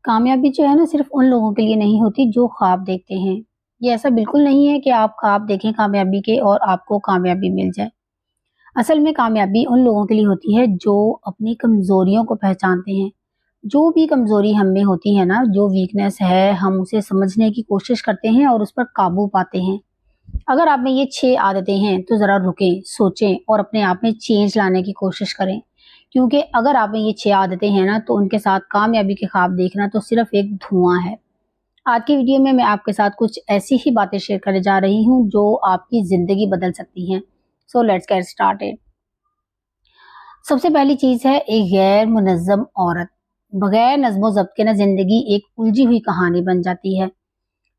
کامیابی جو ہے نا صرف ان لوگوں کے لیے نہیں ہوتی جو خواب دیکھتے ہیں۔ یہ ایسا بالکل نہیں ہے کہ آپ خواب دیکھیں کامیابی کے اور آپ کو کامیابی مل جائے۔ اصل میں کامیابی ان لوگوں کے لیے ہوتی ہے جو اپنی کمزوریوں کو پہچانتے ہیں۔ جو بھی کمزوری ہم میں ہوتی ہے نا، جو ویکنیس ہے، ہم اسے سمجھنے کی کوشش کرتے ہیں اور اس پر قابو پاتے ہیں۔ اگر آپ میں یہ 6 عادتیں ہیں تو ذرا رکیں، سوچیں اور اپنے آپ میں چینج لانے کی کوشش کریں، کیونکہ اگر آپ میں یہ 6 عادتیں ہیں نا تو ان کے ساتھ کامیابی کے خواب دیکھنا تو صرف ایک دھواں ہے۔ آج کی ویڈیو میں آپ کے ساتھ کچھ ایسی ہی باتیں شیئر کرنے جا رہی ہوں جو آپ کی زندگی بدل سکتی ہیں۔ So let's get started. سب سے پہلی چیز ہے ایک غیر منظم عورت۔ بغیر نظم و ضبط کے نا زندگی ایک الجھی ہوئی کہانی بن جاتی ہے۔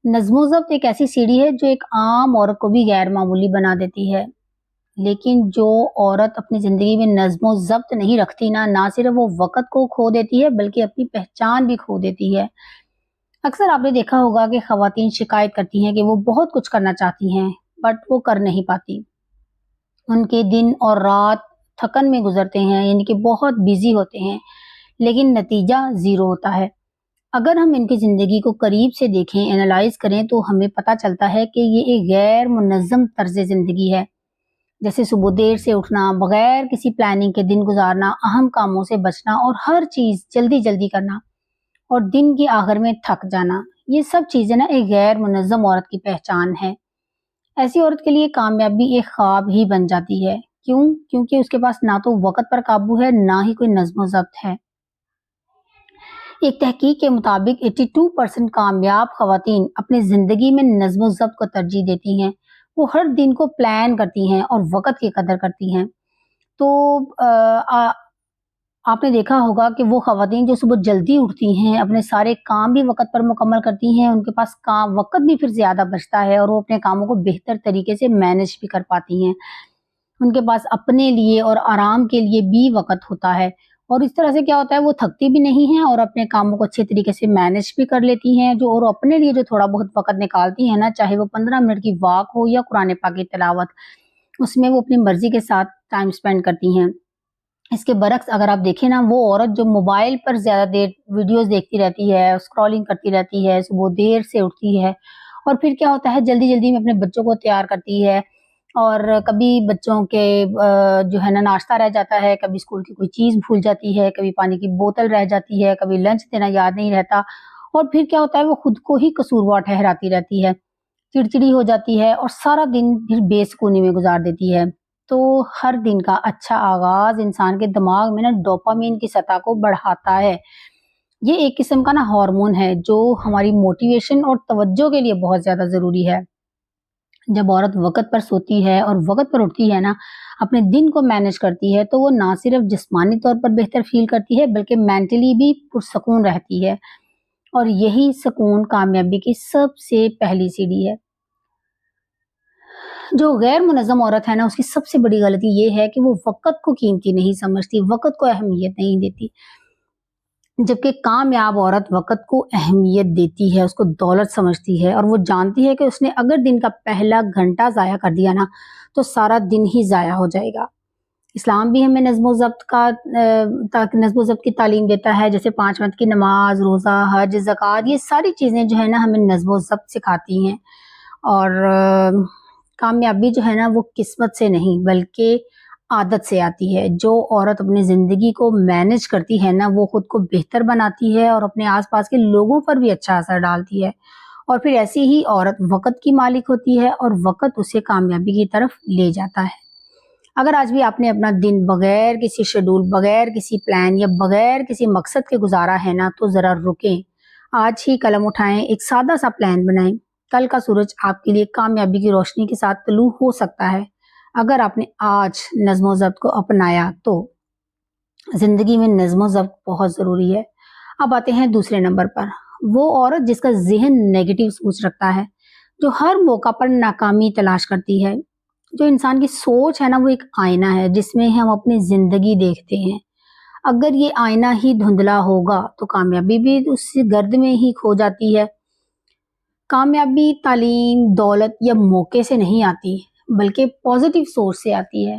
نظم و ضبط ایک ایسی سیڑھی ہے جو ایک عام عورت کو بھی غیر معمولی بنا دیتی ہے، لیکن جو عورت اپنی زندگی میں نظم و ضبط نہیں رکھتی نہ صرف وہ وقت کو کھو دیتی ہے بلکہ اپنی پہچان بھی کھو دیتی ہے۔ اکثر آپ نے دیکھا ہوگا کہ خواتین شکایت کرتی ہیں کہ وہ بہت کچھ کرنا چاہتی ہیں بٹ وہ کر نہیں پاتی۔ ان کے دن اور رات تھکن میں گزرتے ہیں، یعنی کہ بہت بیزی ہوتے ہیں، لیکن نتیجہ زیرو ہوتا ہے۔ اگر ہم ان کی زندگی کو قریب سے دیکھیں، انالائز کریں تو ہمیں پتہ چلتا ہے کہ یہ ایک غیر منظم طرز زندگی ہے۔ جیسے صبح دیر سے اٹھنا، بغیر کسی پلاننگ کے دن گزارنا، اہم کاموں سے بچنا اور ہر چیز جلدی جلدی کرنا اور دن کے آخر میں تھک جانا، یہ سب چیزیں نا ایک غیر منظم عورت کی پہچان ہے۔ ایسی عورت کے لیے کامیابی ایک خواب ہی بن جاتی ہے۔ کیوں؟ کیونکہ اس کے پاس نہ تو وقت پر قابو ہے، نہ ہی کوئی نظم و ضبط ہے۔ ایک تحقیق کے مطابق 82% کامیاب خواتین اپنی زندگی میں نظم و ضبط کو ترجیح دیتی ہیں۔ وہ ہر دن کو پلان کرتی ہیں اور وقت کی قدر کرتی ہیں۔ تو آپ نے دیکھا ہوگا کہ وہ خواتین جو صبح جلدی اٹھتی ہیں، اپنے سارے کام بھی وقت پر مکمل کرتی ہیں، ان کے پاس وقت بھی پھر زیادہ بچتا ہے اور وہ اپنے کاموں کو بہتر طریقے سے مینج بھی کر پاتی ہیں۔ ان کے پاس اپنے لیے اور آرام کے لیے بھی وقت ہوتا ہے، اور اس طرح سے کیا ہوتا ہے، وہ تھکتی بھی نہیں ہیں اور اپنے کاموں کو اچھے طریقے سے مینج بھی کر لیتی ہیں۔ اور اپنے لیے جو تھوڑا بہت وقت نکالتی ہیں نا، چاہے وہ 15 منٹ کی واک ہو یا قرآن پاک کی تلاوت، اس میں وہ اپنی مرضی کے ساتھ ٹائم سپینڈ کرتی ہیں۔ اس کے برعکس اگر آپ دیکھیں نا، وہ عورت جو موبائل پر زیادہ دیر ویڈیوز دیکھتی رہتی ہے، اسکرولنگ کرتی رہتی ہے، صبح دیر سے اٹھتی ہے، اور پھر کیا ہوتا ہے، جلدی جلدی میں اپنے بچوں کو تیار کرتی ہے، اور کبھی بچوں کے جو ہے نا ناشتہ رہ جاتا ہے، کبھی اسکول کی کوئی چیز بھول جاتی ہے، کبھی پانی کی بوتل رہ جاتی ہے، کبھی لنچ دینا یاد نہیں رہتا، اور پھر کیا ہوتا ہے، وہ خود کو ہی قصوروار ٹھہراتی رہتی ہے، چڑچڑی ہو جاتی ہے اور سارا دن پھر بے سکونی میں گزار دیتی ہے۔ تو ہر دن کا اچھا آغاز انسان کے دماغ میں نا ڈوپامین کی سطح کو بڑھاتا ہے۔ یہ ایک قسم کا نا ہارمون ہے جو ہماری موٹیویشن اور توجہ کے لیے بہت زیادہ ضروری ہے۔ جب عورت وقت پر سوتی ہے اور وقت پر اٹھتی ہے نا، اپنے دن کو مینج کرتی ہے، تو وہ نہ صرف جسمانی طور پر بہتر فیل کرتی ہے بلکہ مینٹلی بھی پرسکون رہتی ہے، اور یہی سکون کامیابی کی سب سے پہلی سیڑھی ہے۔ جو غیر منظم عورت ہے نا، اس کی سب سے بڑی غلطی یہ ہے کہ وہ وقت کو قیمتی نہیں سمجھتی، وقت کو اہمیت نہیں دیتی، جبکہ کامیاب عورت وقت کو اہمیت دیتی ہے، اس کو دولت سمجھتی ہے، اور وہ جانتی ہے کہ اس نے اگر دن کا پہلا گھنٹہ ضائع کر دیا نا تو سارا دن ہی ضائع ہو جائے گا۔ اسلام بھی ہمیں نظم و ضبط کی تعلیم دیتا ہے، جیسے 5 وقت کی نماز، روزہ، حج، زکوٰۃ، یہ ساری چیزیں جو ہے نا ہمیں نظم و ضبط سکھاتی ہیں۔ اور کامیابی جو ہے نا وہ قسمت سے نہیں بلکہ عادت سے آتی ہے۔ جو عورت اپنی زندگی کو مینج کرتی ہے نا، وہ خود کو بہتر بناتی ہے اور اپنے آس پاس کے لوگوں پر بھی اچھا اثر ڈالتی ہے، اور پھر ایسی ہی عورت وقت کی مالک ہوتی ہے اور وقت اسے کامیابی کی طرف لے جاتا ہے۔ اگر آج بھی آپ نے اپنا دن بغیر کسی شیڈول، بغیر کسی پلان یا بغیر کسی مقصد کے گزارا ہے نا، تو ذرا رکیں، آج ہی قلم اٹھائیں، ایک سادہ سا پلان بنائیں۔ کل کا سورج آپ کے لیے کامیابی کی روشنی کے ساتھ طلوع ہو سکتا ہے اگر آپ نے آج نظم و ضبط کو اپنایا۔ تو زندگی میں نظم و ضبط بہت ضروری ہے۔ اب آتے ہیں دوسرے نمبر پر، وہ عورت جس کا ذہن نیگیٹو سوچ رکھتا ہے، جو ہر موقع پر ناکامی تلاش کرتی ہے۔ جو انسان کی سوچ ہے نا، وہ ایک آئینہ ہے جس میں ہم اپنی زندگی دیکھتے ہیں۔ اگر یہ آئینہ ہی دھندلا ہوگا تو کامیابی بھی اس گرد میں ہی کھو جاتی ہے۔ کامیابی تعلیم، دولت یا موقع سے نہیں آتی بلکہ پازیٹیو سورس سے آتی ہے۔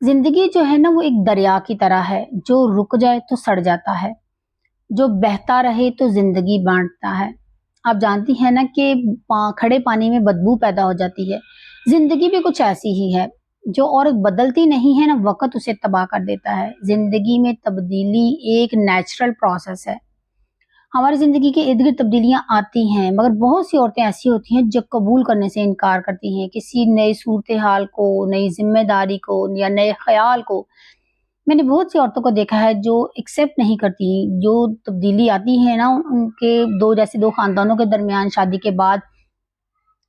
زندگی جو ہے نا وہ ایک دریا کی طرح ہے، جو رک جائے تو سڑ جاتا ہے، جو بہتا رہے تو زندگی بانٹتا ہے۔ آپ جانتی ہیں نا کہ کھڑے پانی میں بدبو پیدا ہو جاتی ہے، زندگی بھی کچھ ایسی ہی ہے۔ جو عورت بدلتی نہیں ہے نا، وقت اسے تباہ کر دیتا ہے۔ زندگی میں تبدیلی ایک نیچرل پروسیس ہے۔ ہماری زندگی کے ارد گرد تبدیلیاں آتی ہیں، مگر بہت سی عورتیں ایسی ہوتی ہیں جو قبول کرنے سے انکار کرتی ہیں، کسی نئی صورتحال کو، نئی ذمہ داری کو یا نئے خیال کو۔ میں نے بہت سی عورتوں کو دیکھا ہے جو ایکسیپٹ نہیں کرتی، جو تبدیلی آتی ہے نا ان کے دو خاندانوں کے درمیان شادی کے بعد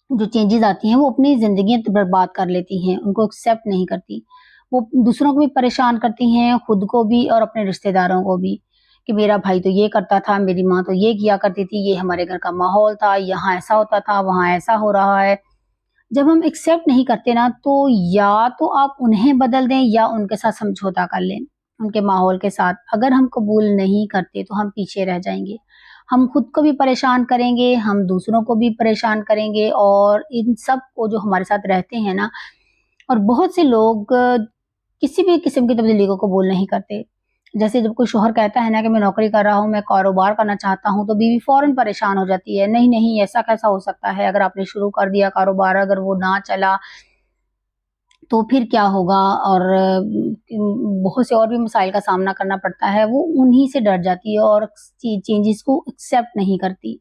جو چینجز آتی ہیں، وہ اپنی زندگیاں برباد کر لیتی ہیں، ان کو ایکسیپٹ نہیں کرتی۔ وہ دوسروں کو بھی پریشان کرتی ہیں، خود کو بھی اور اپنے رشتہ داروں کو بھی، کہ میرا بھائی تو یہ کرتا تھا، میری ماں تو یہ کیا کرتی تھی، یہ ہمارے گھر کا ماحول تھا، یہاں ایسا ہوتا تھا، وہاں ایسا ہو رہا ہے۔ جب ہم ایکسیپٹ نہیں کرتے نا، تو یا تو آپ انہیں بدل دیں یا ان کے ساتھ سمجھوتا کر لیں، ان کے ماحول کے ساتھ۔ اگر ہم قبول نہیں کرتے تو ہم پیچھے رہ جائیں گے، ہم خود کو بھی پریشان کریں گے، ہم دوسروں کو بھی پریشان کریں گے، اور ان سب کو جو ہمارے ساتھ رہتے ہیں نا، اور بہت سے لوگ کسی بھی قسم کی تبدیلی کو قبول نہیں کرتے۔ جیسے جب کوئی شوہر کہتا ہے نا کہ میں نوکری کر رہا ہوں، میں کاروبار کرنا چاہتا ہوں، تو بیوی فوراً پریشان ہو جاتی ہے، نہیں نہیں ایسا کیسا ہو سکتا ہے، اگر آپ نے شروع کر دیا کاروبار، اگر وہ نہ چلا تو پھر کیا ہوگا، اور بہت سے اور بھی مسائل کا سامنا کرنا پڑتا ہے۔ وہ انہی سے ڈر جاتی ہے اور چینجز کو ایکسیپٹ نہیں کرتی۔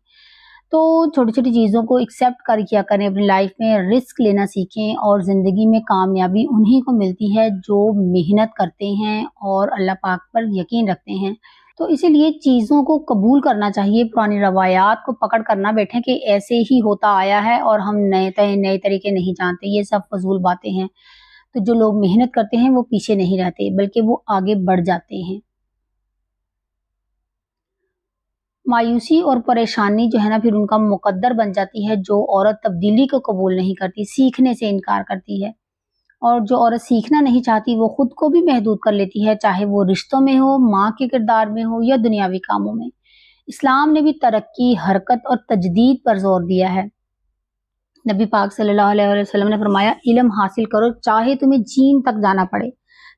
تو چھوٹی چھوٹی چیزوں کو ایکسیپٹ کر کیا کریں اپنی لائف میں، رسک لینا سیکھیں، اور زندگی میں کامیابی انہی کو ملتی ہے جو محنت کرتے ہیں اور اللہ پاک پر یقین رکھتے ہیں۔ تو اسی لیے چیزوں کو قبول کرنا چاہیے، پرانی روایات کو پکڑ کر نہ بیٹھیں کہ ایسے ہی ہوتا آیا ہے اور ہم نئے طریقے نہیں جانتے، یہ سب فضول باتیں ہیں۔ تو جو لوگ محنت کرتے ہیں وہ پیچھے نہیں رہتے، بلکہ وہ آگے بڑھ جاتے ہیں۔ مایوسی اور پریشانی جو ہے نا پھر ان کا مقدر بن جاتی ہے، جو عورت تبدیلی کو قبول نہیں کرتی، سیکھنے سے انکار کرتی ہے۔ اور جو عورت سیکھنا نہیں چاہتی وہ خود کو بھی محدود کر لیتی ہے، چاہے وہ رشتوں میں ہو، ماں کے کردار میں ہو یا دنیاوی کاموں میں۔ اسلام نے بھی ترقی، حرکت اور تجدید پر زور دیا ہے۔ نبی پاک صلی اللہ علیہ وسلم نے فرمایا، علم حاصل کرو چاہے تمہیں چین تک جانا پڑے۔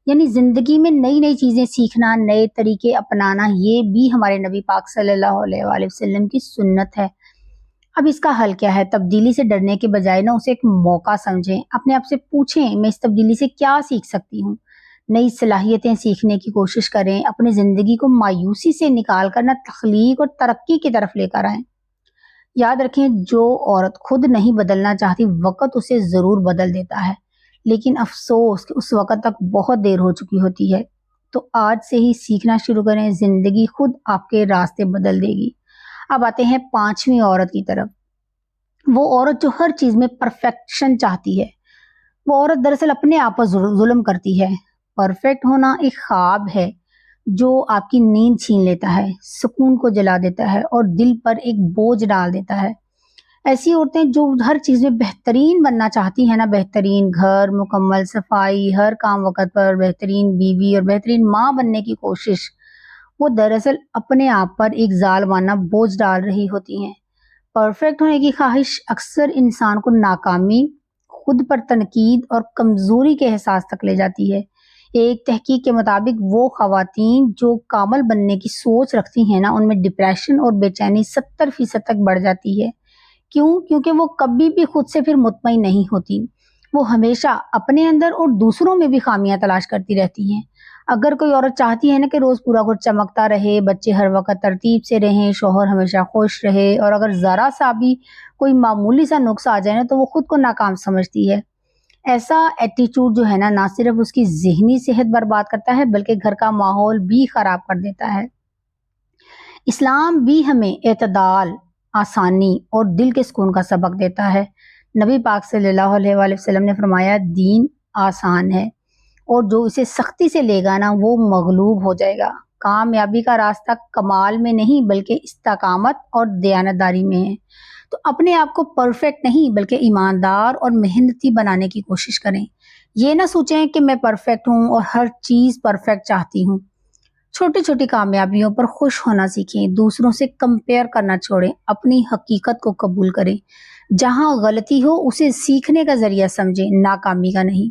یعنی زندگی میں نئی نئی چیزیں سیکھنا، نئے طریقے اپنانا، یہ بھی ہمارے نبی پاک صلی اللہ علیہ وآلہ وسلم کی سنت ہے۔ اب اس کا حل کیا ہے؟ تبدیلی سے ڈرنے کے بجائے نا اسے ایک موقع سمجھیں، اپنے آپ سے پوچھیں میں اس تبدیلی سے کیا سیکھ سکتی ہوں۔ نئی صلاحیتیں سیکھنے کی کوشش کریں، اپنی زندگی کو مایوسی سے نکال کر نا تخلیق اور ترقی کی طرف لے کر آئیں۔ یاد رکھیں، جو عورت خود نہیں بدلنا چاہتی، وقت اسے ضرور بدل دیتا ہے، لیکن افسوس کہ اس وقت تک بہت دیر ہو چکی ہوتی ہے۔ تو آج سے ہی سیکھنا شروع کریں، زندگی خود آپ کے راستے بدل دے گی۔ اب آتے ہیں پانچویں عورت کی طرف۔ وہ عورت جو ہر چیز میں پرفیکشن چاہتی ہے، وہ عورت دراصل اپنے آپ پر ظلم کرتی ہے۔ پرفیکٹ ہونا ایک خواب ہے جو آپ کی نیند چھین لیتا ہے، سکون کو جلا دیتا ہے اور دل پر ایک بوجھ ڈال دیتا ہے۔ ایسی عورتیں جو ہر چیز میں بہترین بننا چاہتی ہیں نا، بہترین گھر، مکمل صفائی، ہر کام وقت پر، بہترین بیوی اور بہترین ماں بننے کی کوشش، وہ دراصل اپنے آپ پر ایک ظالمانہ بوجھ ڈال رہی ہوتی ہیں۔ پرفیکٹ ہونے کی خواہش اکثر انسان کو ناکامی، خود پر تنقید اور کمزوری کے احساس تک لے جاتی ہے۔ ایک تحقیق کے مطابق وہ خواتین جو کامل بننے کی سوچ رکھتی ہیں نا، ان میں ڈپریشن اور بے چینی 70% تک بڑھ جاتی ہے۔ کیوں؟ کیونکہ وہ کبھی بھی خود سے پھر مطمئن نہیں ہوتی، وہ ہمیشہ اپنے اندر اور دوسروں میں بھی خامیاں تلاش کرتی رہتی ہیں۔ اگر کوئی عورت چاہتی ہے نا کہ روز پورا گھر چمکتا رہے، بچے ہر وقت ترتیب سے رہیں، شوہر ہمیشہ خوش رہے، اور اگر ذرا سا بھی کوئی معمولی سا نقص آ جائے نا تو وہ خود کو ناکام سمجھتی ہے۔ ایسا ایٹیچیوڈ جو ہے نا، نہ صرف اس کی ذہنی صحت برباد کرتا ہے بلکہ گھر کا ماحول بھی خراب کر دیتا ہے۔ اسلام بھی ہمیں اعتدال، آسانی اور دل کے سکون کا سبق دیتا ہے۔ نبی پاک صلی اللہ علیہ وآلہ وسلم نے فرمایا، دین آسان ہے اور جو اسے سختی سے لے گا نا وہ مغلوب ہو جائے گا۔ کامیابی کا راستہ کمال میں نہیں بلکہ استقامت اور دیانتداری میں ہے۔ تو اپنے آپ کو پرفیکٹ نہیں بلکہ ایماندار اور محنتی بنانے کی کوشش کریں۔ یہ نہ سوچیں کہ میں پرفیکٹ ہوں اور ہر چیز پرفیکٹ چاہتی ہوں۔ چھوٹی چھوٹی کامیابیوں پر خوش ہونا سیکھیں، دوسروں سے کمپیئر کرنا چھوڑیں، اپنی حقیقت کو قبول کریں۔ جہاں غلطی ہو اسے سیکھنے کا ذریعہ سمجھیں، ناکامی کا نہیں۔